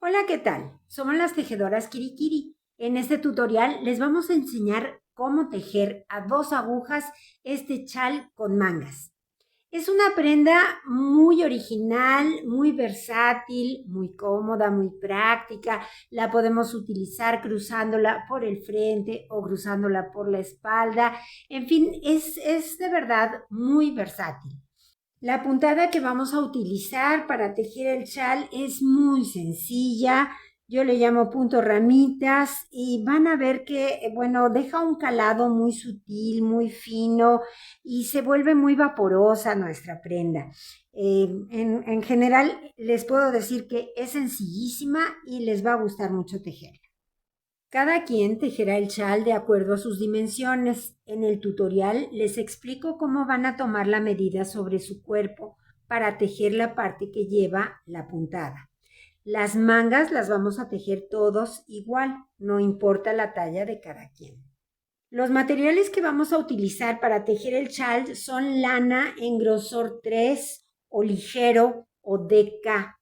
Hola, ¿qué tal? Somos las tejedoras Kirikiri. En este tutorial les vamos a enseñar cómo tejer a 2 agujas este chal con mangas. Es una prenda muy original, muy versátil, muy cómoda, muy práctica. La podemos utilizar cruzándola por el frente o cruzándola por la espalda. En fin, es de verdad muy versátil. La puntada que vamos a utilizar para tejer el chal es muy sencilla. Yo le llamo punto ramitas y van a ver que, bueno, deja un calado muy sutil, muy fino y se vuelve muy vaporosa nuestra prenda. En general, les puedo decir que es sencillísima y les va a gustar mucho tejer. Cada quien tejerá el chal de acuerdo a sus dimensiones. En el tutorial les explico cómo van a tomar la medida sobre su cuerpo para tejer la parte que lleva la puntada. Las mangas las vamos a tejer todos igual, no importa la talla de cada quien. Los materiales que vamos a utilizar para tejer el chal son lana en grosor 3 o ligero o DK.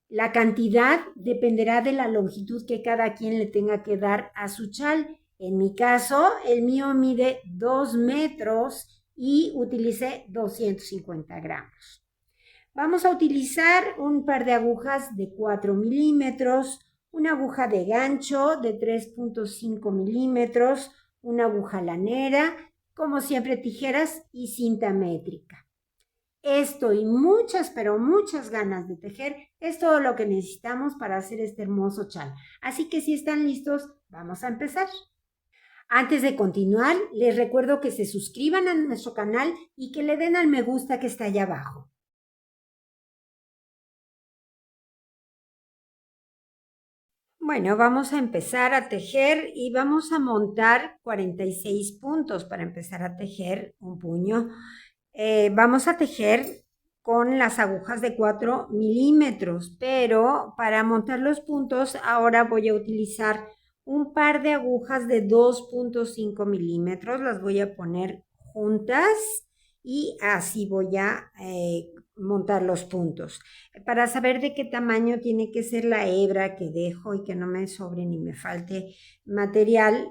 La cantidad dependerá de la longitud que cada quien le tenga que dar a su chal. En mi caso, el mío mide 2 metros y utilicé 250 gramos. Vamos a utilizar un par de agujas de 4 milímetros, una aguja de gancho de 3.5 milímetros, una aguja lanera, como siempre tijeras y cinta métrica. Esto y muchas, pero muchas ganas de tejer es todo lo que necesitamos para hacer este hermoso chal. Así que si están listos, vamos a empezar. Antes de continuar, les recuerdo que se suscriban a nuestro canal y que le den al me gusta que está allá abajo. Bueno, vamos a empezar a tejer y vamos a montar 46 puntos para empezar a tejer un puño. Vamos a tejer con las agujas de 4 milímetros, pero para montar los puntos ahora voy a utilizar un par de agujas de 2.5 milímetros, las voy a poner juntas y así voy a montar los puntos. Para saber de qué tamaño tiene que ser la hebra que dejo y que no me sobre ni me falte material,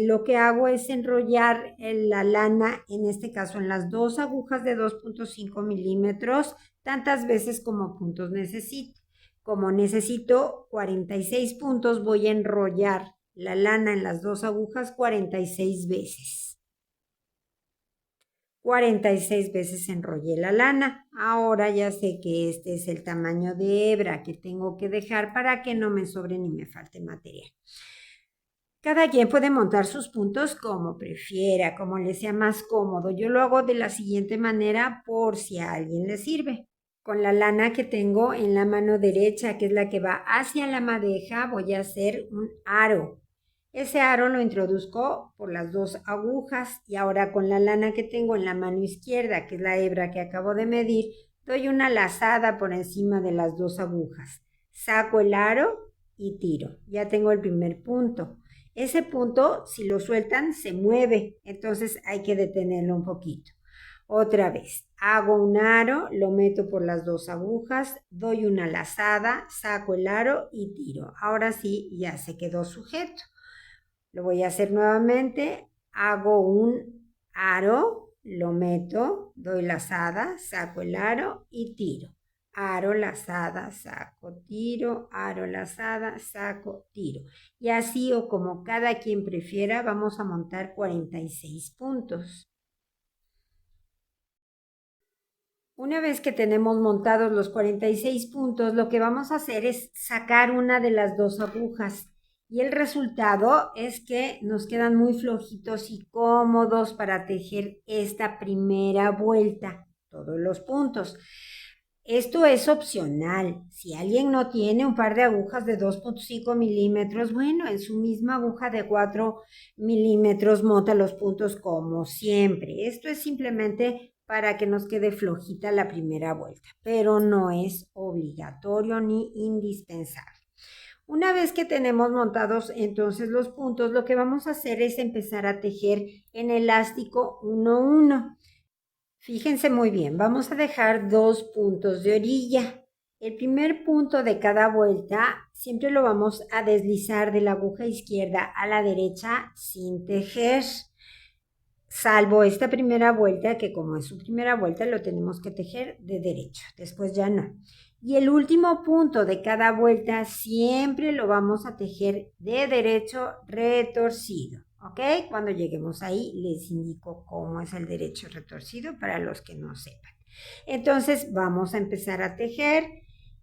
lo que hago es enrollar la lana, en este caso en las 2 agujas de 2.5 milímetros, tantas veces como puntos necesito. Como necesito 46 puntos, voy a enrollar la lana en las 2 agujas 46 veces. 46 veces enrollé la lana. Ahora ya sé que este es el tamaño de hebra que tengo que dejar para que no me sobre ni me falte material. Cada quien puede montar sus puntos como prefiera, como le sea más cómodo. Yo lo hago de la siguiente manera por si a alguien le sirve. Con la lana que tengo en la mano derecha, que es la que va hacia la madeja, voy a hacer un aro. Ese aro lo introduzco por las 2 agujas y ahora con la lana que tengo en la mano izquierda, que es la hebra que acabo de medir, doy una lazada por encima de las 2 agujas. Saco el aro y tiro. Ya tengo el primer punto. Ese punto, si lo sueltan, se mueve, entonces hay que detenerlo un poquito. Otra vez, hago un aro, lo meto por las 2 agujas, doy una lazada, saco el aro y tiro. Ahora sí, ya se quedó sujeto. Lo voy a hacer nuevamente, hago un aro, lo meto, doy lazada, saco el aro y tiro. Aro, lazada, saco, tiro, aro, lazada, saco, tiro. Y así o como cada quien prefiera, vamos a montar 46 puntos. Una vez que tenemos montados los 46 puntos, lo que vamos a hacer es sacar una de las 2 agujas. Y el resultado es que nos quedan muy flojitos y cómodos para tejer esta primera vuelta, todos los puntos. Esto es opcional. Si alguien no tiene un par de agujas de 2.5 milímetros, bueno, en su misma aguja de 4 milímetros monta los puntos como siempre. Esto es simplemente para que nos quede flojita la primera vuelta, pero no es obligatorio ni indispensable. Una vez que tenemos montados entonces los puntos, lo que vamos a hacer es empezar a tejer en elástico 1-1. Fíjense muy bien, vamos a dejar 2 puntos de orilla El primer punto de cada vuelta siempre lo vamos a deslizar de la aguja izquierda a la derecha sin tejer, salvo esta primera vuelta que como es su primera vuelta lo tenemos que tejer de derecho, después ya no. Y el último punto de cada vuelta siempre lo vamos a tejer de derecho retorcido, ¿ok? Cuando lleguemos ahí les indico cómo es el derecho retorcido para los que no sepan. Entonces vamos a empezar a tejer.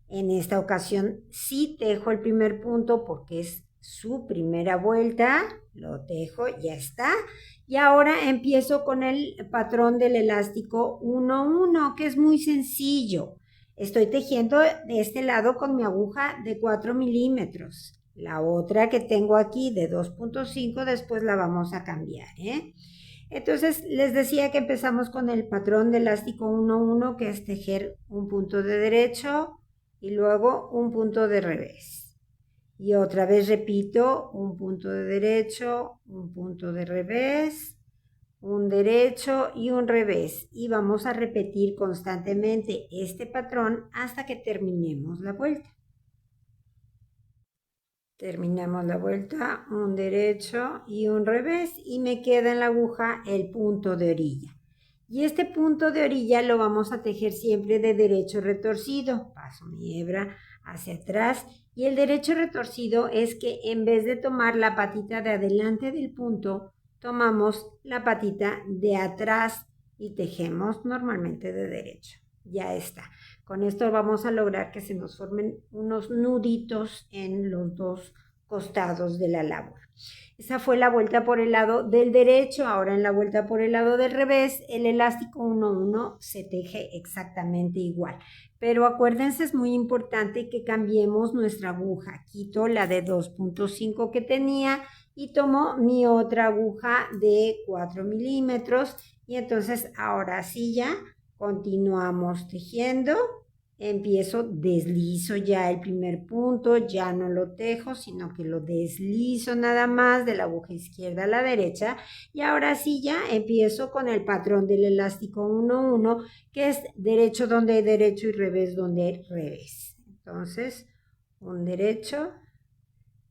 En esta ocasión sí tejo el primer punto porque es su primera vuelta, lo tejo, ya está. Y ahora empiezo con el patrón del elástico 1-1, que es muy sencillo. Estoy tejiendo de este lado con mi aguja de 4 milímetros. La otra que tengo aquí de 2.5 después la vamos a cambiar, ¿eh? Entonces les decía que empezamos con el patrón de elástico 1-1, que es tejer un punto de derecho y luego un punto de revés. Y otra vez repito, un punto de derecho, un punto de revés, un derecho y un revés. Y vamos a repetir constantemente este patrón hasta que terminemos la vuelta. Terminamos la vuelta, un derecho y un revés y me queda en la aguja el punto de orilla. Y este punto de orilla lo vamos a tejer siempre de derecho retorcido. Paso mi hebra hacia atrás y el derecho retorcido es que en vez de tomar la patita de adelante del punto, tomamos la patita de atrás y tejemos normalmente de derecho. Ya está. Con esto vamos a lograr que se nos formen unos nuditos en los dos costados de la labor. Esa fue la vuelta por el lado del derecho. Ahora en la vuelta por el lado del revés, el elástico 1-1 se teje exactamente igual. Pero acuérdense, es muy importante que cambiemos nuestra aguja. Quito la de 2.5 que tenía y tomo mi otra aguja de 4 milímetros. Y entonces ahora sí ya continuamos tejiendo. Empiezo, deslizo ya el primer punto, ya no lo tejo, sino que lo deslizo nada más de la aguja izquierda a la derecha. Y ahora sí ya empiezo con el patrón del elástico 1-1, que es derecho donde hay derecho y revés donde hay revés. Entonces, un derecho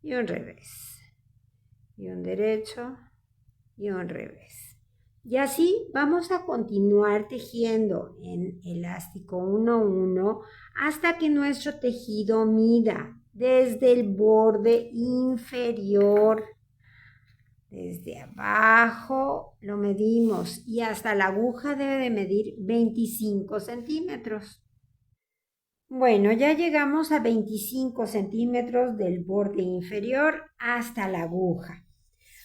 y un revés. Y un derecho y un revés. Y así vamos a continuar tejiendo en elástico 1-1 hasta que nuestro tejido mida desde el borde inferior, desde abajo lo medimos y hasta la aguja debe de medir 25 centímetros. Bueno, ya llegamos a 25 centímetros del borde inferior hasta la aguja.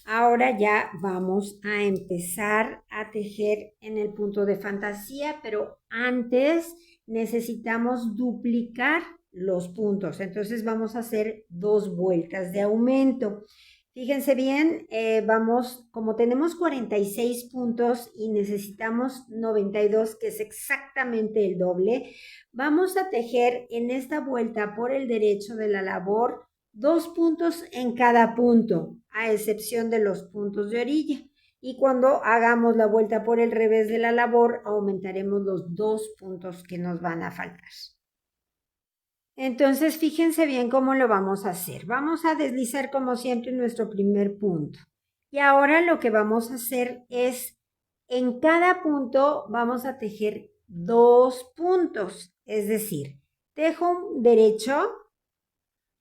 Ahora ya vamos a empezar a tejer en el punto de fantasía, pero antes necesitamos duplicar los puntos. Entonces vamos a hacer 2 vueltas de aumento. Fíjense bien, vamos, como tenemos 46 puntos y necesitamos 92, que es exactamente el doble, vamos a tejer en esta vuelta por el derecho de la labor 2 puntos en cada punto, a excepción de los puntos de orilla. Y cuando hagamos la vuelta por el revés de la labor, aumentaremos los 2 puntos que nos van a faltar. Entonces, fíjense bien cómo lo vamos a hacer. Vamos a deslizar como siempre nuestro primer punto. Y ahora lo que vamos a hacer es, en cada punto vamos a tejer 2 puntos. Es decir, tejo un derecho,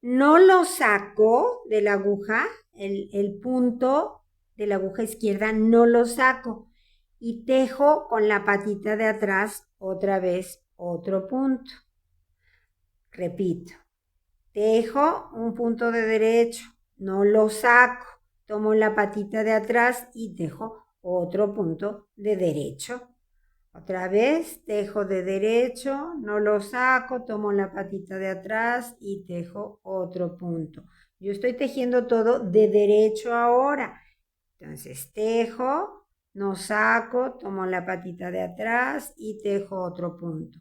no lo saco de la aguja, el punto de la aguja izquierda no lo saco y tejo con la patita de atrás otra vez otro punto. Repito, tejo un punto de derecho, no lo saco, tomo la patita de atrás y tejo otro punto de derecho. Otra vez, tejo de derecho, no lo saco, tomo la patita de atrás y tejo otro punto. Yo estoy tejiendo todo de derecho ahora. Entonces, tejo, no saco, tomo la patita de atrás y tejo otro punto.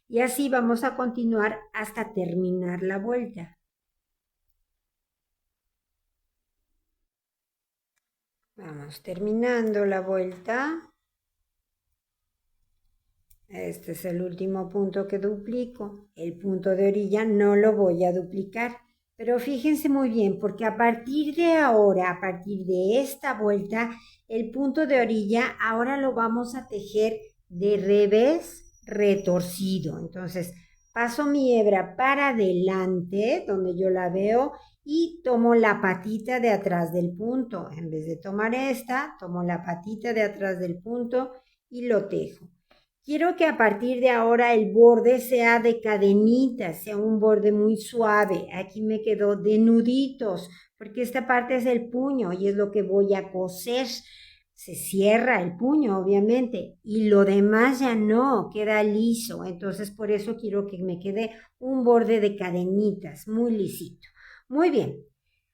Y así vamos a continuar hasta terminar la vuelta. Vamos terminando la vuelta. Este es el último punto que duplico. El punto de orilla no lo voy a duplicar. Pero fíjense muy bien, porque a partir de ahora, a partir de esta vuelta, el punto de orilla ahora lo vamos a tejer de revés retorcido. Entonces, paso mi hebra para adelante, donde yo la veo, y tomo la patita de atrás del punto. En vez de tomar esta, tomo la patita de atrás del punto y lo tejo. Quiero que a partir de ahora el borde sea de cadenitas, sea un borde muy suave. Aquí me quedó de nuditos, porque esta parte es el puño y es lo que voy a coser. Se cierra el puño, obviamente, y lo demás ya no, queda liso. Entonces, por eso quiero que me quede un borde de cadenitas, muy lisito. Muy bien.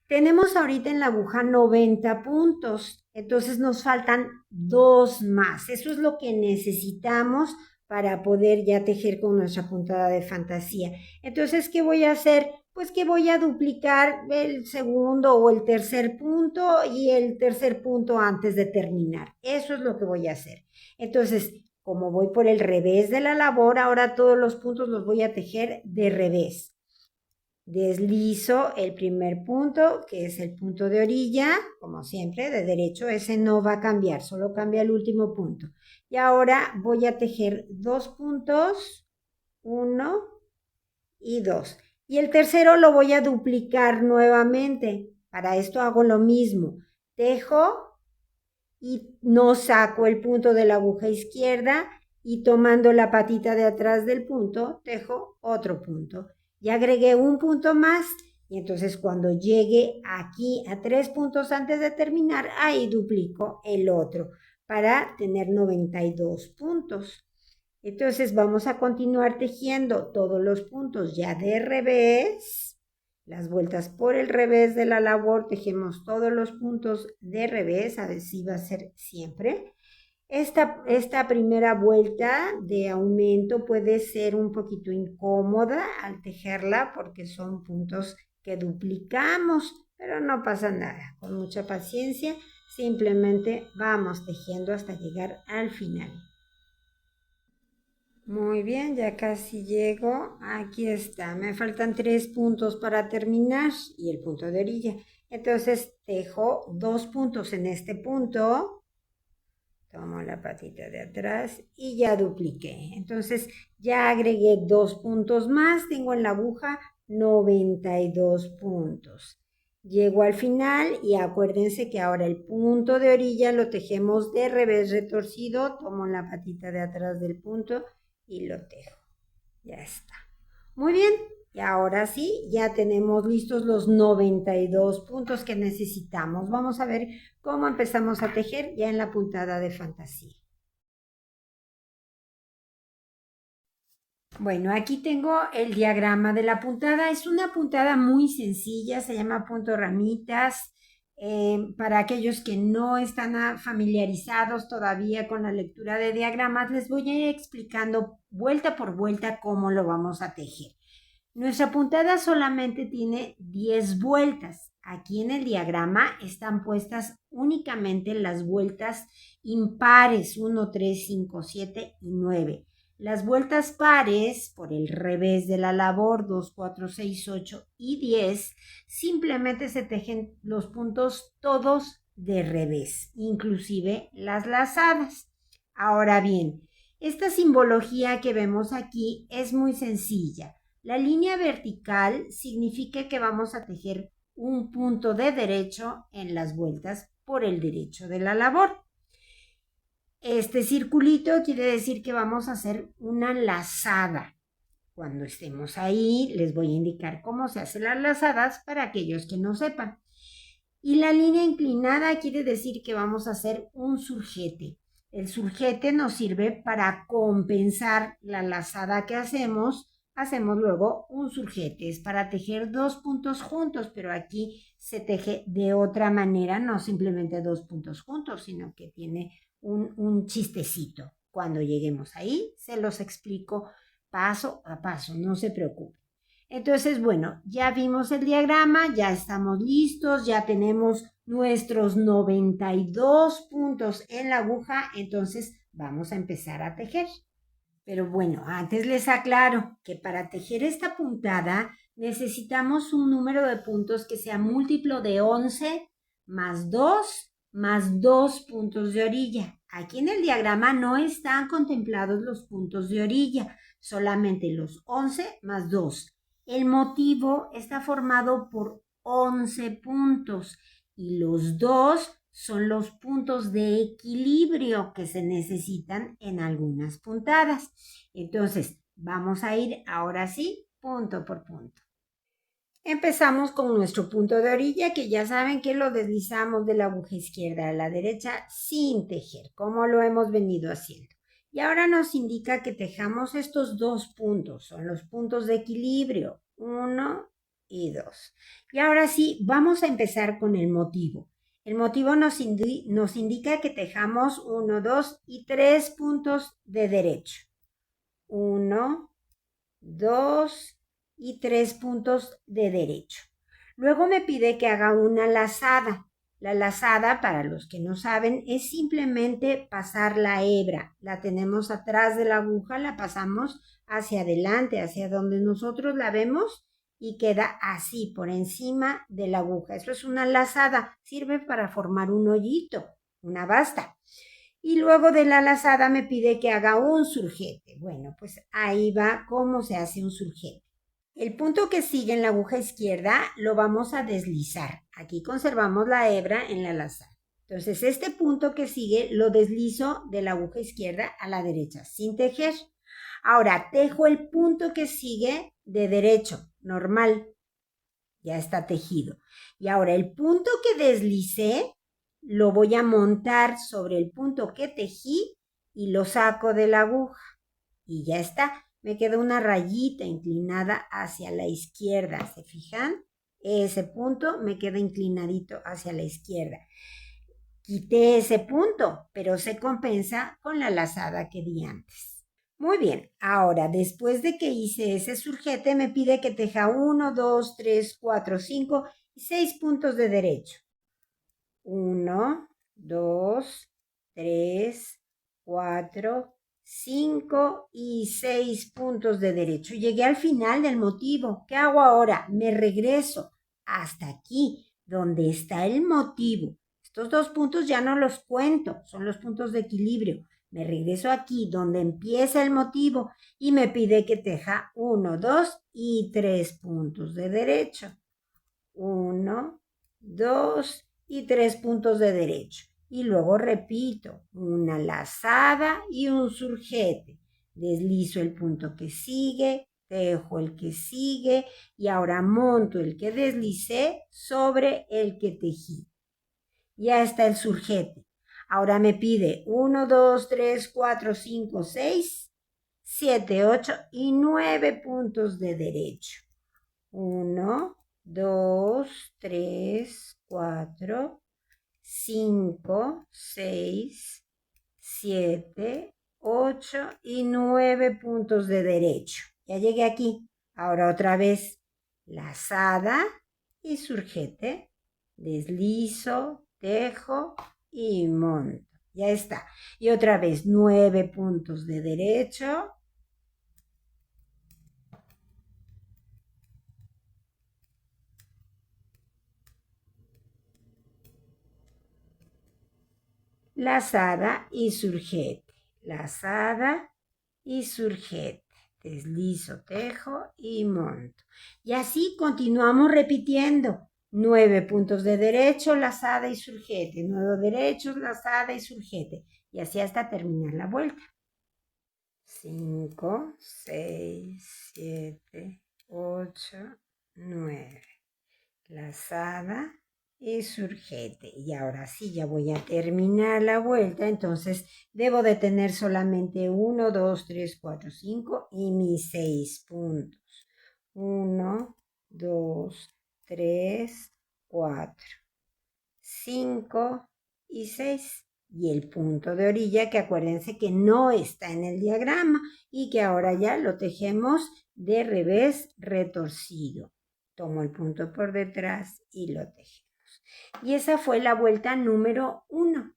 Tenemos ahorita en la aguja 90 puntos, entonces nos faltan 2 más. Eso es lo que necesitamos para poder ya tejer con nuestra puntada de fantasía. Entonces, ¿qué voy a hacer? Pues que voy a duplicar el segundo o el tercer punto y el tercer punto antes de terminar. Eso es lo que voy a hacer. Entonces, como voy por el revés de la labor, ahora todos los puntos los voy a tejer de revés. Deslizo el primer punto, que es el punto de orilla, como siempre, de derecho, ese no va a cambiar, solo cambia el último punto. Y ahora voy a tejer 2 puntos, 1 y 2. Y el tercero lo voy a duplicar nuevamente. Para esto hago lo mismo. Tejo y no saco el punto de la aguja izquierda y tomando la patita de atrás del punto, tejo otro punto. Ya agregué un punto más y entonces cuando llegue aquí a 3 puntos antes de terminar, ahí duplico el otro para tener 92 puntos. Entonces vamos a continuar tejiendo todos los puntos ya de revés. Las vueltas por el revés de la labor, tejemos todos los puntos de revés, así va a ser siempre. Esta primera vuelta de aumento puede ser un poquito incómoda al tejerla porque son puntos que duplicamos, pero no pasa nada. Con mucha paciencia, simplemente vamos tejiendo hasta llegar al final. Muy bien, ya casi llego. Aquí está. Me faltan 3 puntos para terminar y el punto de orilla. Entonces tejo 2 puntos en este punto. Tomo la patita de atrás y ya dupliqué. Entonces ya agregué 2 puntos más. Tengo en la aguja 92 puntos. Llego al final y acuérdense que ahora el punto de orilla lo tejemos de revés retorcido. Tomo la patita de atrás del punto y lo tejo. Ya está. Muy bien. Y ahora sí, ya tenemos listos los 92 puntos que necesitamos. Vamos a ver cómo empezamos a tejer ya en la puntada de fantasía. Bueno, aquí tengo el diagrama de la puntada. Es una puntada muy sencilla, se llama punto ramitas. Para aquellos que no están familiarizados todavía con la lectura de diagramas, les voy a ir explicando vuelta por vuelta cómo lo vamos a tejer. Nuestra puntada solamente tiene 10 vueltas. Aquí en el diagrama están puestas únicamente las vueltas impares 1, 3, 5, 7 y 9. Las vueltas pares, por el revés de la labor, 2, 4, 6, 8 y 10, simplemente se tejen los puntos todos de revés, inclusive las lazadas. Ahora bien, esta simbología que vemos aquí es muy sencilla. La línea vertical significa que vamos a tejer un punto de derecho en las vueltas por el derecho de la labor. Este circulito quiere decir que vamos a hacer una lazada. Cuando estemos ahí, les voy a indicar cómo se hacen las lazadas para aquellos que no sepan. Y la línea inclinada quiere decir que vamos a hacer un surjete. El surjete nos sirve para compensar la lazada que hacemos luego un surjete. Es para tejer 2 puntos juntos, pero aquí se teje de otra manera, no simplemente 2 puntos juntos, sino que tiene un chistecito. Cuando lleguemos ahí, se los explico paso a paso, no se preocupen. Entonces, bueno, ya vimos el diagrama, ya estamos listos, ya tenemos nuestros 92 puntos en la aguja, entonces vamos a empezar a tejer. Pero bueno, antes les aclaro que para tejer esta puntada necesitamos un número de puntos que sea múltiplo de 11 más 2 puntos de orilla. Aquí en el diagrama no están contemplados los puntos de orilla, solamente los 11 más 2. El motivo está formado por 11 puntos y los 2 son los puntos de equilibrio que se necesitan en algunas puntadas. Entonces, vamos a ir ahora sí, punto por punto. Empezamos con nuestro punto de orilla, que ya saben que lo deslizamos de la aguja izquierda a la derecha sin tejer, como lo hemos venido haciendo. Y ahora nos indica que tejamos estos 2 puntos, son los puntos de equilibrio, 1 y 2. Y ahora sí, vamos a empezar con el motivo. El motivo nos indica que tejamos 1, 2 y 3 puntos de derecho. 1, 2 y 3 puntos de derecho. Luego me pide que haga una lazada. La lazada, para los que no saben, es simplemente pasar la hebra. La tenemos atrás de la aguja, la pasamos hacia adelante, hacia donde nosotros la vemos y queda así, por encima de la aguja. Eso es una lazada, sirve para formar un hoyito, una basta. Y luego de la lazada me pide que haga un surjete. Bueno, pues ahí va cómo se hace un surjete. El punto que sigue en la aguja izquierda lo vamos a deslizar. Aquí conservamos la hebra en la lazada. Entonces, este punto que sigue lo deslizo de la aguja izquierda a la derecha, sin tejer. Ahora, tejo el punto que sigue de derecho, normal. Ya está tejido. Y ahora, el punto que deslicé lo voy a montar sobre el punto que tejí y lo saco de la aguja. Y ya está. Me queda una rayita inclinada hacia la izquierda. ¿Se fijan? Ese punto me queda inclinadito hacia la izquierda. Quité ese punto, pero se compensa con la lazada que di antes. Muy bien, ahora después de que hice ese surjete me pide que teja 1, 2, 3, 4, 5 y 6 puntos de derecho. 1, 2, 3, 4, 5 y 6 puntos de derecho. Llegué al final del motivo. ¿Qué hago ahora? Me regreso hasta aquí, donde está el motivo. Estos 2 puntos ya no los cuento, son los puntos de equilibrio. Me regreso aquí, donde empieza el motivo, y me pide que teja 1, 2 y 3 puntos de derecho. 1, 2 y 3 puntos de derecho. Y luego repito, una lazada y un surjete. Deslizo el punto que sigue, tejo el que sigue y ahora monto el que deslicé sobre el que tejí. Ya está el surjete. Ahora me pide 1, 2, 3, 4, 5, 6, 7, 8 y 9 puntos de derecho. 1, 2, 3, 4, 5, 6, 7, 8 y 9 puntos de derecho. Ya llegué aquí. Ahora otra vez, lazada y surjete. Deslizo, tejo y monto. Ya está. Y otra vez, 9 puntos de derecho. Lazada y surjete, lazada y surjete, deslizo, tejo y monto. Y así continuamos repitiendo. 9 puntos de derecho, lazada y surjete, 9 derechos, lazada y surjete. Y así hasta terminar la vuelta. 5, 6, 7, 8, 9. Lazada y surjete. Y ahora sí, ya voy a terminar la vuelta, entonces debo de tener solamente 1, 2, 3, 4, 5 y mis 6 puntos. 1, 2, 3, 4, 5 y 6. Y el punto de orilla, que acuérdense que no está en el diagrama y que ahora ya lo tejemos de revés retorcido. Tomo el punto por detrás y lo tejemos. Y esa fue la vuelta número 1.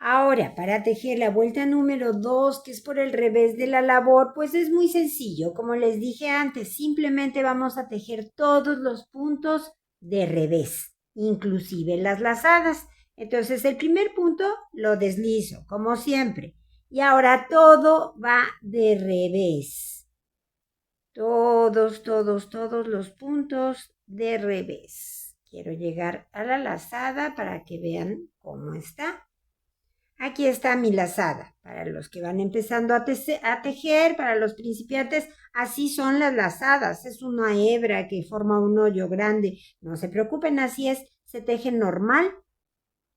Ahora, para tejer la vuelta número 2, que es por el revés de la labor, pues es muy sencillo. Como les dije antes, simplemente vamos a tejer todos los puntos de revés, inclusive las lazadas. Entonces, el primer punto lo deslizo, como siempre. Y ahora todo va de revés. Todos los puntos de revés. Quiero llegar a la lazada para que vean cómo está. Aquí está mi lazada. Para los que van empezando a tejer, para los principiantes, así son las lazadas. Es una hebra que forma un hoyo grande. No se preocupen, así es. Se teje normal.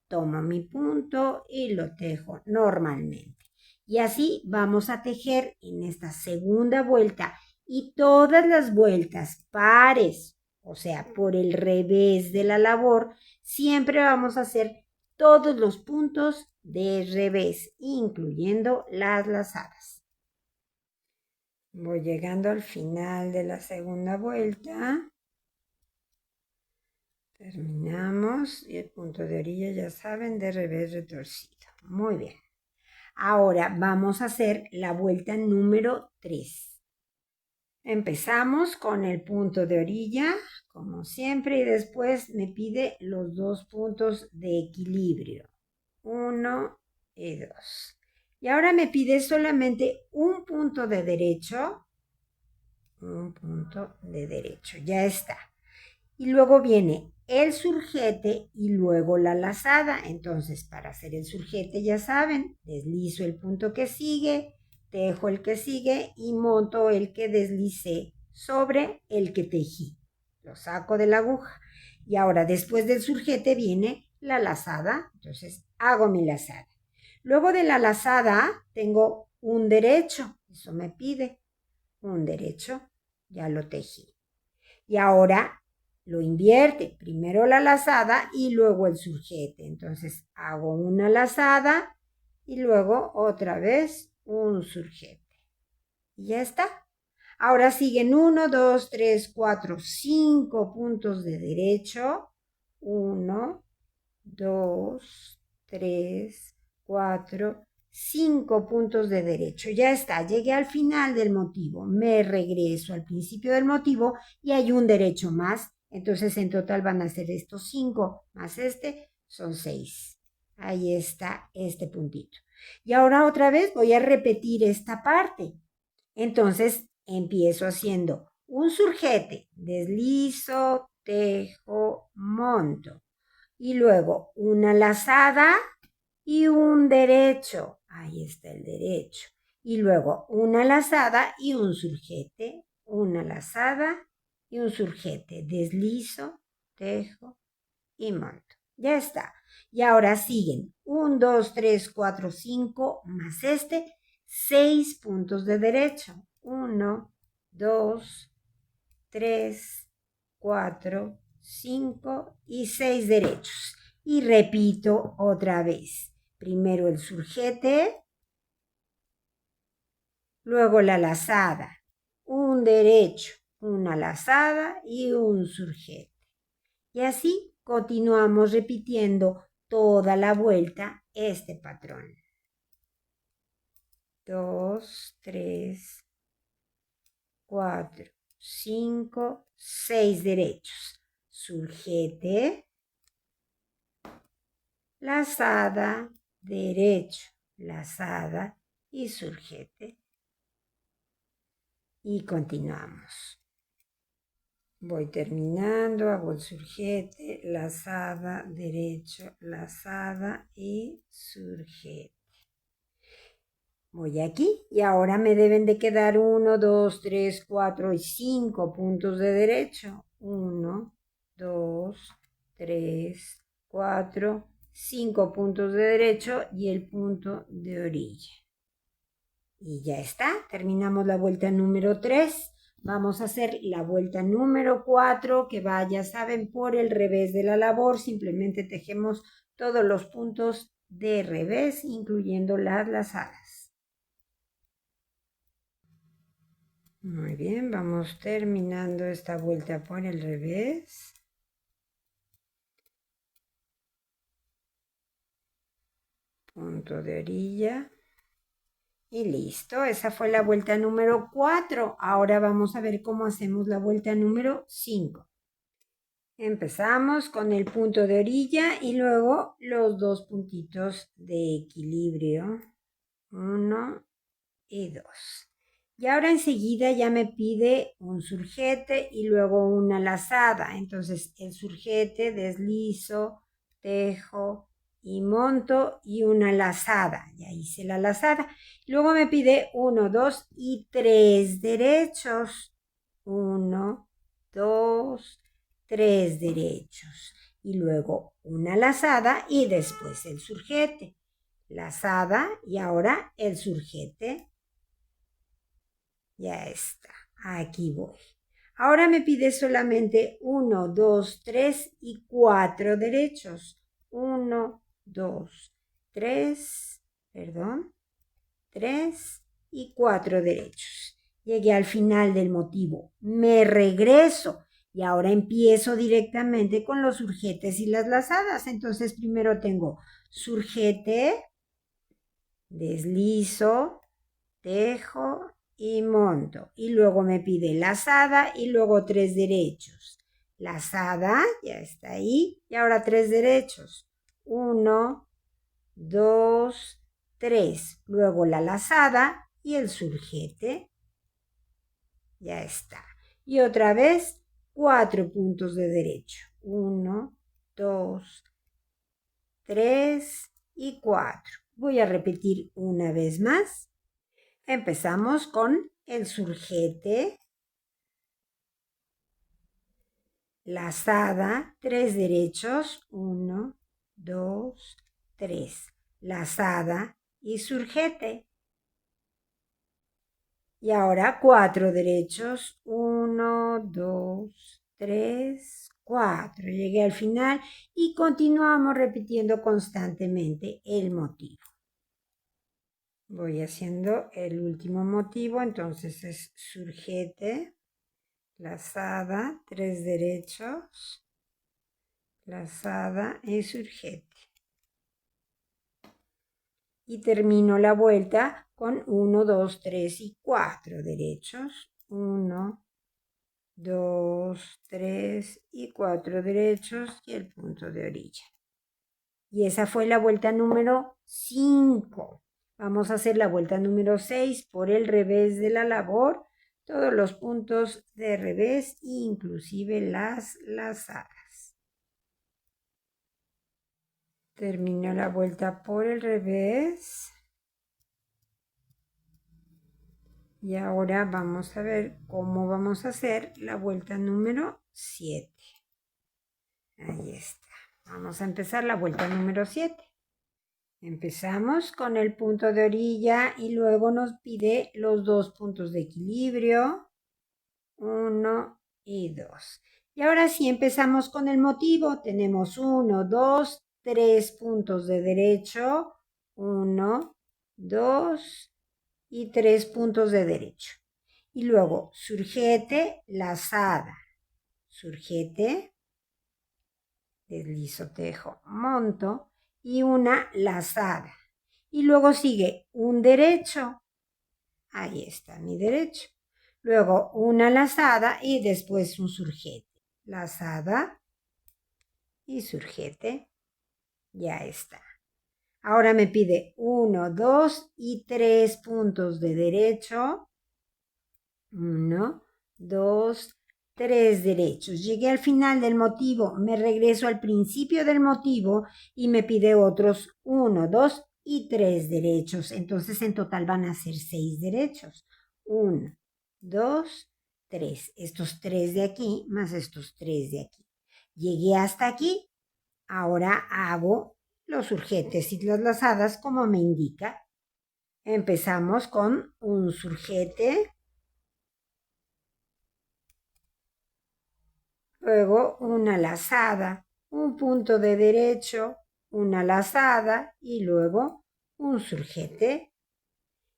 Tomo mi punto y lo tejo normalmente. Y así vamos a tejer en esta segunda vuelta y todas las vueltas pares, o sea, por el revés de la labor, siempre vamos a hacer todos los puntos de revés, incluyendo las lazadas. Voy llegando al final de la segunda vuelta. Terminamos y el punto de orilla, ya saben, de revés retorcido. Muy bien. Ahora vamos a hacer la vuelta número 3. Empezamos con el punto de orilla, como siempre, y después me pide los 2 puntos de equilibrio. 1 y 2. Y ahora me pide solamente un punto de derecho. Un punto de derecho. Ya está. Y luego viene el surjete y luego la lazada. Entonces, para hacer el surjete, ya saben, deslizo el punto que sigue, tejo el que sigue y monto el que deslicé sobre el que tejí. Lo saco de la aguja. Y ahora, después del surjete, viene la lazada. Entonces, hago mi lazada. Luego de la lazada, tengo un derecho. Eso me pide un derecho. Ya lo tejí. Y ahora lo invierte, primero la lazada y luego el surjete. Entonces hago una lazada y luego otra vez un surjete. Y ya está. Ahora siguen 1, 2, 3, 4, 5 puntos de derecho. 1, 2, 3, 4, 5 puntos de derecho. Ya está, llegué al final del motivo. Me regreso al principio del motivo y hay un derecho más. Entonces en total van a ser estos 5 más este, son 6. Ahí está este puntito. Y ahora otra vez voy a repetir esta parte. Entonces empiezo haciendo un surjete, deslizo, tejo, monto. Y luego una lazada y un derecho. Ahí está el derecho. Y luego una lazada y un surjete. Una lazada y un surjete. Deslizo, tejo y monto. Ya está. Y ahora siguen 1, 2, 3, 4, 5 más este. 6 puntos de derecho. 1, 2, 3, 4, 5 y 6 derechos. Y repito otra vez. Primero el surjete, luego la lazada, un derecho, una lazada y un surjete. Y así continuamos repitiendo toda la vuelta este patrón. 2, 3, 4, 5, 6 derechos. Surjete, lazada, derecho, lazada y surjete. Y continuamos. Voy terminando, hago el surjete, lazada, derecho, lazada y surjete. Voy aquí y ahora me deben de quedar 1, 2, 3, 4 y 5 puntos de derecho. 1, 2, 3, 4, 5 puntos de derecho y el punto de orilla. Y ya está, terminamos la vuelta número 3. Vamos a hacer la vuelta número 4, que va, ya saben, por el revés de la labor. Simplemente tejemos todos los puntos de revés, incluyendo las lazadas. Muy bien, vamos terminando esta vuelta por el revés. punto de orilla y listo. Esa fue la vuelta número 4. Ahora vamos a ver cómo hacemos la vuelta número 5. Empezamos con el punto de orilla y luego los dos puntitos de equilibrio, 1 y 2. Y ahora enseguida ya me pide un surjete y luego una lazada. Entonces el surjete, deslizo, tejo y monto y una lazada. Ya hice la lazada. Luego me pide 1, 2 y 3 derechos. 1, 2, 3 derechos. Y luego una lazada y después el surjete. Lazada y ahora el surjete. Ya está, aquí voy. Ahora me pide solamente 1, 2, 3 y 4 derechos. 1, 2, 3, 3 y 4 derechos. Llegué al final del motivo. Me regreso y ahora empiezo directamente con los surjetes y las lazadas. Entonces primero tengo surjete, deslizo, tejo y monto. Y luego me pide lazada y luego 3 derechos. Lazada, ya está ahí. Y ahora 3 derechos. 1, 2, 3. Luego la lazada y el surjete. Ya está. Y otra vez 4 puntos de derecho. 1, 2, 3 y 4. Voy a repetir una vez más. Empezamos con el surjete, lazada, 3 derechos, 1, 2, 3, lazada y surjete. Y ahora 4 derechos, 1, 2, 3, 4. Llegué al final y continuamos repitiendo constantemente el motivo. Voy haciendo el último motivo, entonces es surjete, lazada, 3 derechos, lazada y surjete. Y termino la vuelta con 1, 2, 3 y 4 derechos. 1, 2, 3 y 4 derechos y el punto de orilla. Y esa fue la vuelta número 5. Vamos a hacer la vuelta número 6 por el revés de la labor, todos los puntos de revés, inclusive las lazadas. Termino la vuelta por el revés. Y ahora vamos a ver cómo vamos a hacer la vuelta número 7. Ahí está. Vamos a empezar la vuelta número 7. Empezamos con el punto de orilla y luego nos pide los dos puntos de equilibrio, 1 y 2. Y ahora sí empezamos con el motivo. Tenemos 1, 2, 3 puntos de derecho, 1, 2 y 3 puntos de derecho. Y luego surjete, lazada, surjete, deslizo, tejo, monto y una lazada. Y luego sigue un derecho. Ahí está mi derecho. Luego una lazada y después un surjete. Lazada y surjete. Ya está. Ahora me pide 1, 2 y 3 puntos de derecho. 1, 2, 3 derechos. Llegué al final del motivo, me regreso al principio del motivo y me pide otros 1, 2 y 3 derechos. Entonces en total van a ser 6 derechos. 1, 2, 3. Estos 3 de aquí más estos 3 de aquí. Llegué hasta aquí. Ahora hago los surjetes y las lazadas como me indica. Empezamos con un surjete. Luego una lazada, un punto de derecho, una lazada y luego un surjete.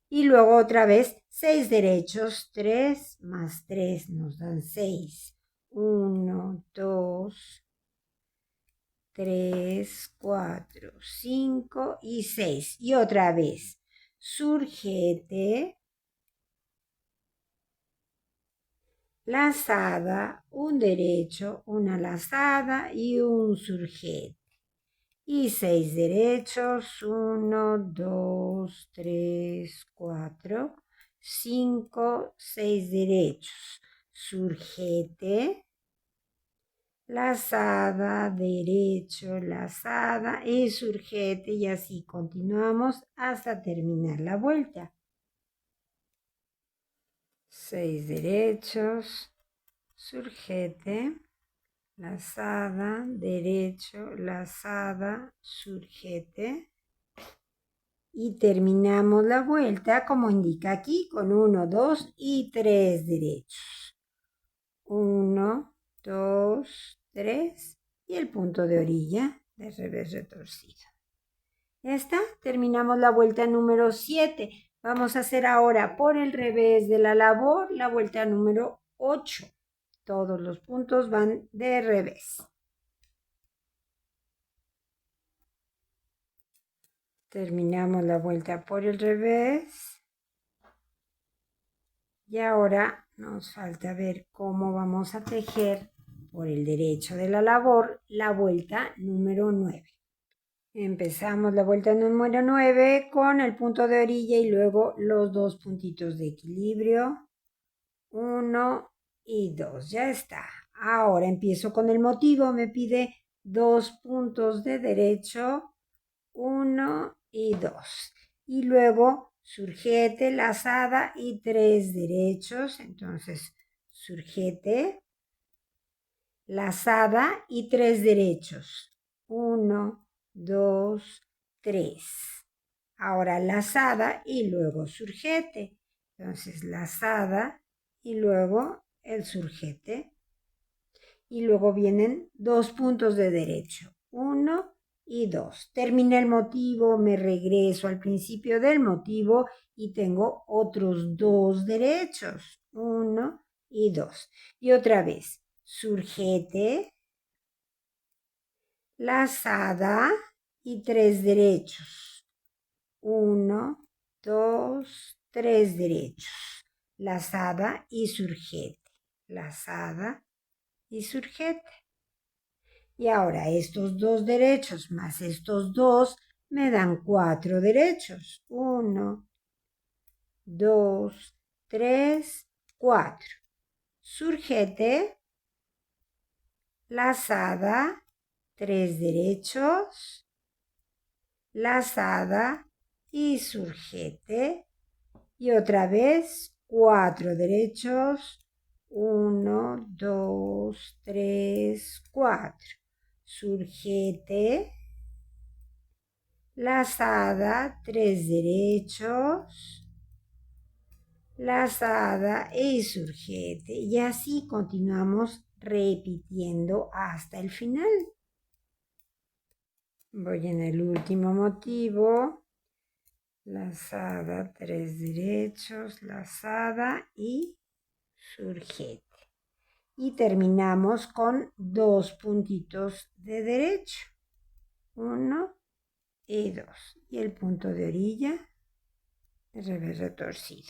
Y luego otra vez 6 derechos, 3 más 3 nos dan 6. 1, 2, 3, 4, 5 y 6. Y otra vez, surgete, lazada, un derecho, una lazada y un surgete. Y 6 derechos, 1, 2, 3, 4, 5, 6 derechos. Surgete, lazada, derecho, lazada y surgete, y así continuamos hasta terminar la vuelta. 6 derechos, surgete, lazada, derecho, lazada, surgete, y terminamos la vuelta como indica aquí con 1, 2 y 3 derechos. 1, 2, 3 y el punto de orilla de revés retorcido. Ya está, terminamos la vuelta número 7. Vamos a hacer ahora por el revés de la labor la vuelta número 8. Todos los puntos van de revés. Terminamos la vuelta por el revés. Y ahora nos falta ver cómo vamos a tejer por el derecho de la labor la vuelta número 9. Empezamos la vuelta número 9 con el punto de orilla y luego los dos puntitos de equilibrio. 1 y 2. Ya está. Ahora empiezo con el motivo. Me pide 2 puntos de derecho. 1 y 2. Y luego surgete, lazada y 3 derechos. Entonces, surgete, lazada y 3 derechos. 1, 2, 3. Ahora lazada y luego surgete. Entonces, lazada y luego el surgete. Y luego vienen 2 puntos de derecho. 1 y 2. Terminé el motivo, me regreso al principio del motivo y tengo otros 2 derechos. 1 y 2. Y otra vez, surgete, lazada y 3 derechos. 1, 2, 3 derechos. Lazada y surgete. Lazada y surgete. Y ahora estos 2 derechos más estos 2 me dan 4 derechos. 1, 2, 3, 4. Surgete, lazada, 3 derechos, lazada y surgete. Y otra vez 4 derechos. 1, 2, 3, 4. Surgete, lazada, 3 derechos, lazada y surgete. Y así continuamos repitiendo hasta el final. Voy en el último motivo. Lazada, 3 derechos, lazada y surgete. Y terminamos con 2 puntitos de derecho. 1 y 2. Y el punto de orilla de revés retorcido.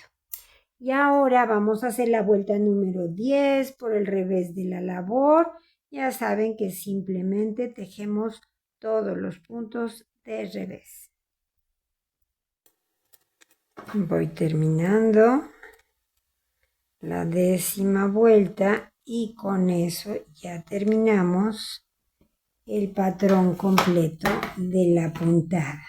Y ahora vamos a hacer la vuelta número 10 por el revés de la labor. Ya saben que simplemente tejemos todos los puntos de revés. Voy terminando la 10ª vuelta y con eso ya terminamos el patrón completo de la puntada.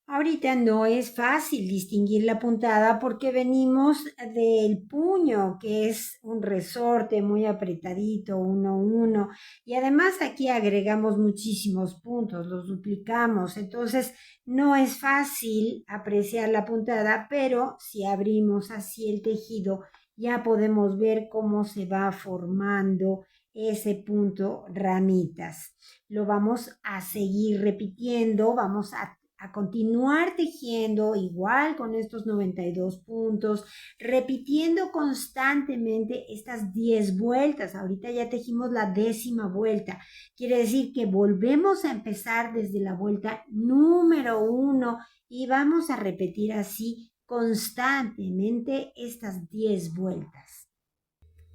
Ahorita no es fácil distinguir la puntada porque venimos del puño, que es un resorte muy apretadito, 1, 1, y además aquí agregamos muchísimos puntos, los duplicamos, entonces no es fácil apreciar la puntada, pero si abrimos así el tejido ya podemos ver cómo se va formando ese punto ramitas. Lo vamos a seguir repitiendo, vamos a a continuar tejiendo igual con estos 92 puntos, repitiendo constantemente estas 10 vueltas. Ahorita ya tejimos la 10ª vuelta. Quiere decir que volvemos a empezar desde la vuelta número 1 y vamos a repetir así constantemente estas 10 vueltas.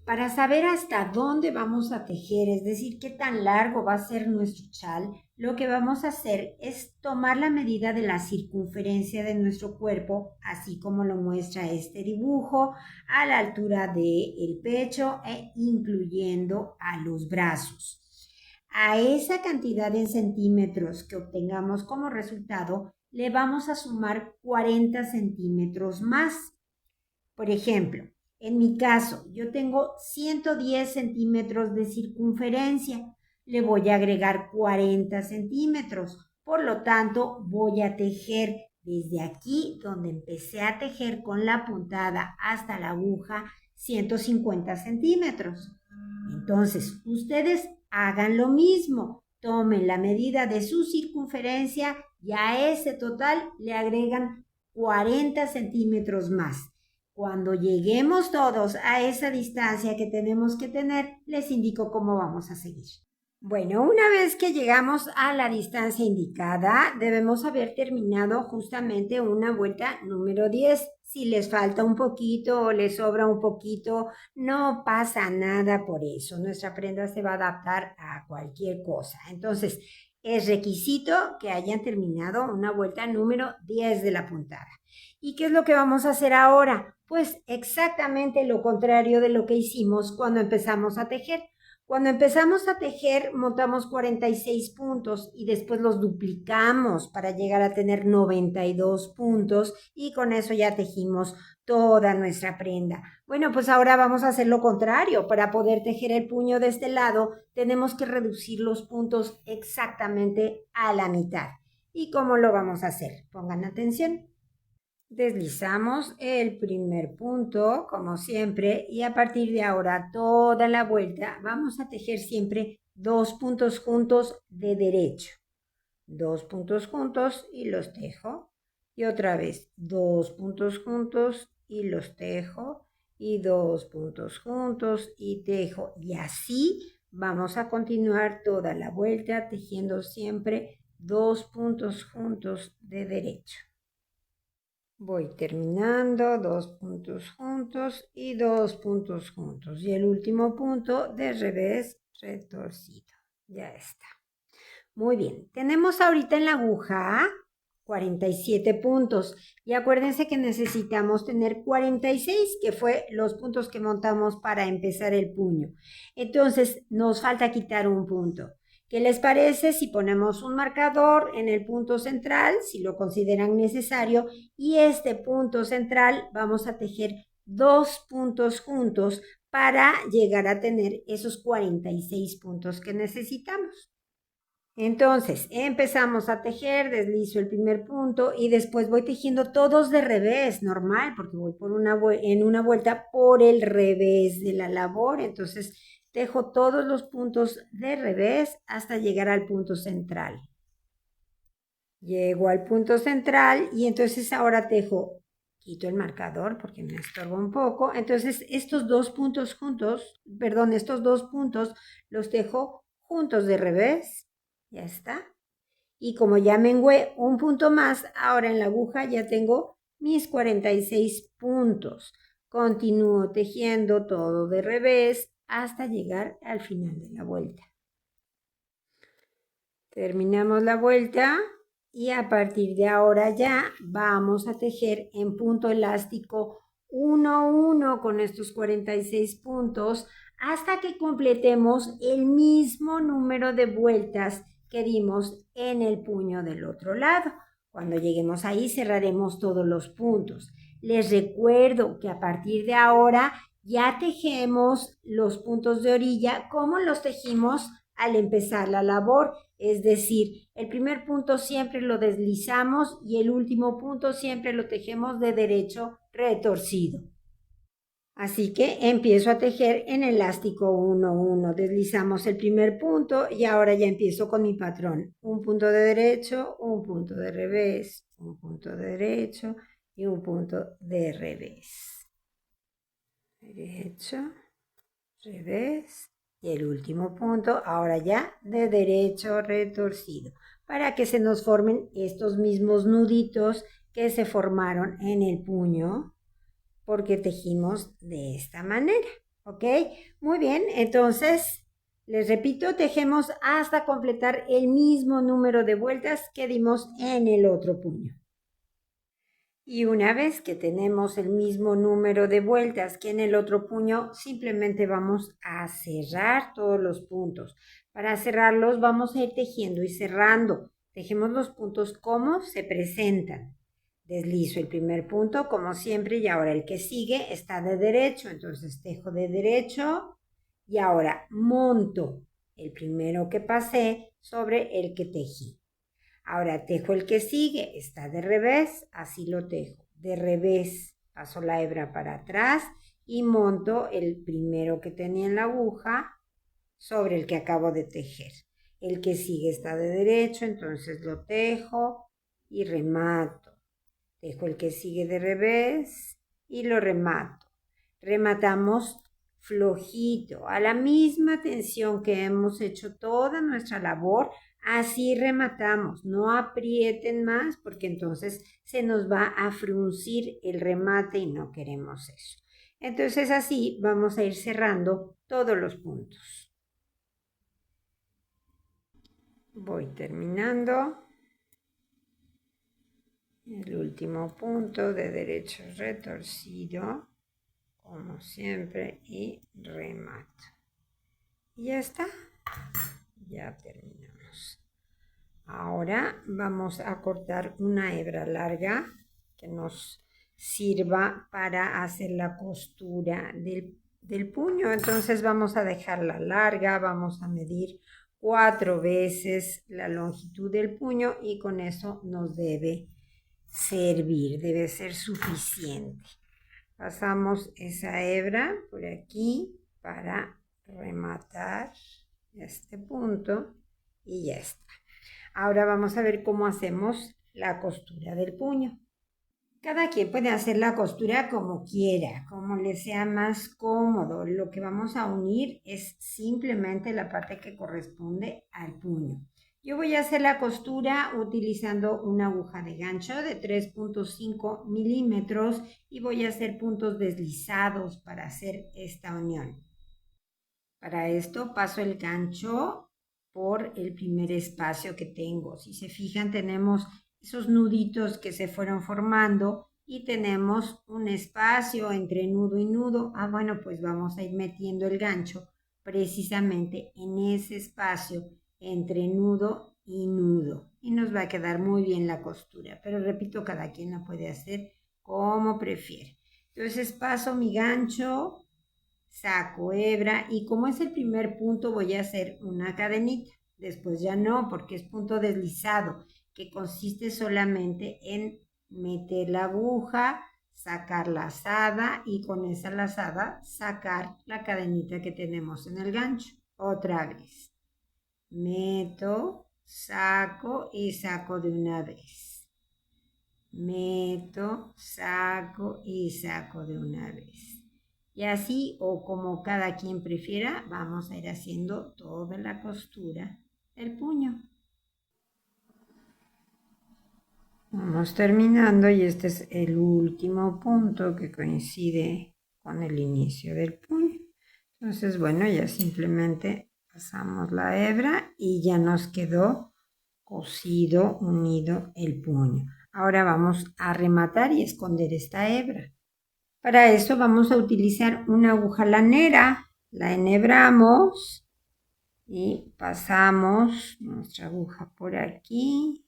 Para saber hasta dónde vamos a tejer, es decir, qué tan largo va a ser nuestro chal, lo que vamos a hacer es tomar la medida de la circunferencia de nuestro cuerpo, así como lo muestra este dibujo, a la altura del pecho e incluyendo a los brazos. A esa cantidad en centímetros que obtengamos como resultado, le vamos a sumar 40 centímetros más. Por ejemplo, en mi caso, yo tengo 110 centímetros de circunferencia. Le voy a agregar 40 centímetros. Por lo tanto, voy a tejer desde aquí, donde empecé a tejer con la puntada hasta la aguja, 150 centímetros. Entonces, ustedes hagan lo mismo. Tomen la medida de su circunferencia y a ese total le agregan 40 centímetros más. Cuando lleguemos todos a esa distancia que tenemos que tener, les indico cómo vamos a seguir. Bueno, una vez que llegamos a la distancia indicada, debemos haber terminado justamente una vuelta número 10. Si les falta un poquito o les sobra un poquito, no pasa nada por eso. Nuestra prenda se va a adaptar a cualquier cosa. Entonces, es requisito que hayan terminado una vuelta número 10 de la puntada. ¿Y qué es lo que vamos a hacer ahora? Pues exactamente lo contrario de lo que hicimos cuando empezamos a tejer. Cuando empezamos a tejer, montamos 46 puntos y después los duplicamos para llegar a tener 92 puntos y con eso ya tejimos toda nuestra prenda. Bueno, pues ahora vamos a hacer lo contrario. Para poder tejer el puño de este lado, tenemos que reducir los puntos exactamente a la mitad. ¿Y cómo lo vamos a hacer? Pongan atención. Deslizamos el primer punto, como siempre, y a partir de ahora toda la vuelta vamos a tejer siempre 2 puntos juntos de derecho. 2 puntos juntos y los tejo. Y otra vez, 2 puntos juntos y los tejo. Y 2 puntos juntos y tejo. Y así vamos a continuar toda la vuelta tejiendo siempre 2 puntos juntos de derecho. Voy terminando, 2 puntos juntos y 2 puntos juntos. Y el último punto de revés retorcido. Ya está. Muy bien. Tenemos ahorita en la aguja 47 puntos. Y acuérdense que necesitamos tener 46, que fue los puntos que montamos para empezar el puño. Entonces, nos falta quitar un punto. ¿Qué les parece si ponemos un marcador en el punto central, si lo consideran necesario, y este punto central vamos a tejer 2 puntos juntos para llegar a tener esos 46 puntos que necesitamos? Entonces, empezamos a tejer, deslizo el primer punto y después voy tejiendo todos de revés, normal, porque voy en una vuelta por el revés de la labor. Entonces, tejo todos los puntos de revés hasta llegar al punto central. Llego al punto central y entonces ahora tejo, quito el marcador porque me estorba un poco. Entonces, estos dos puntos los tejo juntos de revés. Ya está. Y como ya mengué un punto más, ahora en la aguja ya tengo mis 46 puntos. Continúo tejiendo todo de revés hasta llegar al final de la vuelta. Terminamos la vuelta y a partir de ahora ya vamos a tejer en punto elástico 1 a 1 con estos 46 puntos hasta que completemos el mismo número de vueltas que dimos en el puño del otro lado. Cuando lleguemos ahí cerraremos todos los puntos. Les recuerdo que a partir de ahora ya tejemos los puntos de orilla como los tejimos al empezar la labor. Es decir, el primer punto siempre lo deslizamos y el último punto siempre lo tejemos de derecho retorcido. Así que empiezo a tejer en elástico 1, 1. Deslizamos el primer punto y ahora ya empiezo con mi patrón. Un punto de derecho, un punto de revés, un punto de derecho y un punto de revés. Derecho, revés y el último punto, ahora ya de derecho retorcido, para que se nos formen estos mismos nuditos que se formaron en el puño porque tejimos de esta manera, ¿ok? Muy bien, entonces, les repito, tejemos hasta completar el mismo número de vueltas que dimos en el otro puño. Y una vez que tenemos el mismo número de vueltas que en el otro puño, simplemente vamos a cerrar todos los puntos. Para cerrarlos vamos a ir tejiendo y cerrando. Tejemos los puntos como se presentan. Deslizo el primer punto como siempre y ahora el que sigue está de derecho, entonces tejo de derecho y ahora monto el primero que pasé sobre el que tejí. Ahora tejo el que sigue, está de revés, así lo tejo. De revés paso la hebra para atrás y monto el primero que tenía en la aguja sobre el que acabo de tejer. El que sigue está de derecho, entonces lo tejo y remato. Tejo el que sigue de revés y lo remato. Rematamos flojito, a la misma tensión que hemos hecho toda nuestra labor, así rematamos. No aprieten más porque entonces se nos va a fruncir el remate y no queremos eso. Entonces así vamos a ir cerrando todos los puntos. Voy terminando. El último punto de derecho retorcido, como siempre, y remato. Y ya está. Ya terminamos. Ahora vamos a cortar una hebra larga que nos sirva para hacer la costura del puño. Entonces vamos a dejarla larga, vamos a medir 4 veces la longitud del puño y con eso nos debe servir, debe ser suficiente. Pasamos esa hebra por aquí para rematar este punto y ya está. Ahora vamos a ver cómo hacemos la costura del puño. Cada quien puede hacer la costura como quiera, como le sea más cómodo. Lo que vamos a unir es simplemente la parte que corresponde al puño. Yo voy a hacer la costura utilizando una aguja de gancho de 3.5 milímetros y voy a hacer puntos deslizados para hacer esta unión. Para esto paso el gancho por el primer espacio que tengo. Si se fijan, tenemos esos nuditos que se fueron formando y tenemos un espacio entre nudo y nudo. Bueno, pues vamos a ir metiendo el gancho precisamente en ese espacio entre nudo y nudo y nos va a quedar muy bien la costura, pero repito, cada quien la puede hacer como prefiere. Entonces paso mi gancho, saco hebra y como es el primer punto voy a hacer una cadenita. Después ya no, porque es punto deslizado, que consiste solamente en meter la aguja, sacar lazada y con esa lazada sacar la cadenita que tenemos en el gancho. Otra vez. Meto, saco y saco de una vez. Meto, saco y saco de una vez. Y así, o como cada quien prefiera, vamos a ir haciendo toda la costura del puño. Vamos terminando y este es el último punto que coincide con el inicio del puño. Entonces, bueno, ya simplemente pasamos la hebra y ya nos quedó cosido, unido el puño. Ahora vamos a rematar y esconder esta hebra. Para eso vamos a utilizar una aguja lanera. La enhebramos y pasamos nuestra aguja por aquí.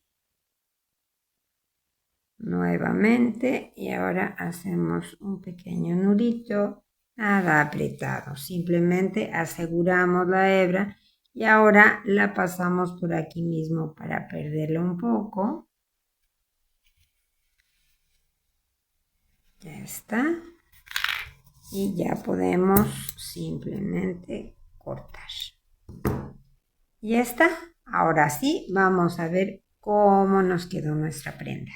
Nuevamente y ahora hacemos un pequeño nudito, nada apretado, simplemente aseguramos la hebra y ahora la pasamos por aquí mismo para perderla un poco. Ya está. Y ya podemos simplemente cortar. Y ya está. Ahora sí, vamos a ver cómo nos quedó nuestra prenda.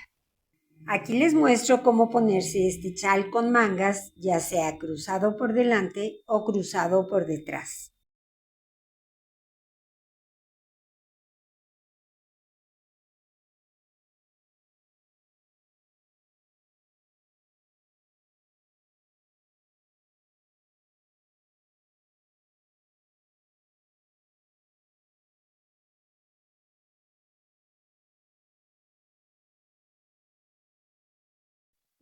Aquí les muestro cómo ponerse este chal con mangas, ya sea cruzado por delante o cruzado por detrás.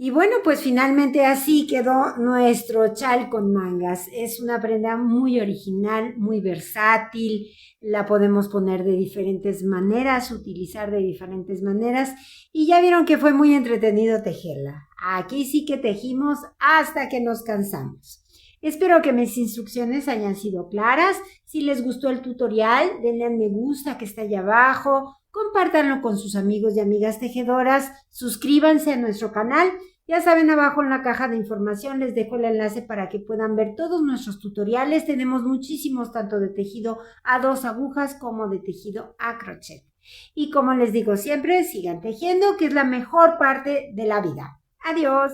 Y bueno, pues finalmente así quedó nuestro chal con mangas. Es una prenda muy original, muy versátil. La podemos poner de diferentes maneras, utilizar de diferentes maneras. Y ya vieron que fue muy entretenido tejerla. Aquí sí que tejimos hasta que nos cansamos. Espero que mis instrucciones hayan sido claras. Si les gustó el tutorial, denle al me gusta que está allá abajo. Compártanlo con sus amigos y amigas tejedoras. Suscríbanse a nuestro canal. Ya saben, abajo en la caja de información les dejo el enlace para que puedan ver todos nuestros tutoriales. Tenemos muchísimos, tanto de tejido a 2 agujas como de tejido a crochet. Y como les digo siempre, sigan tejiendo, que es la mejor parte de la vida. Adiós.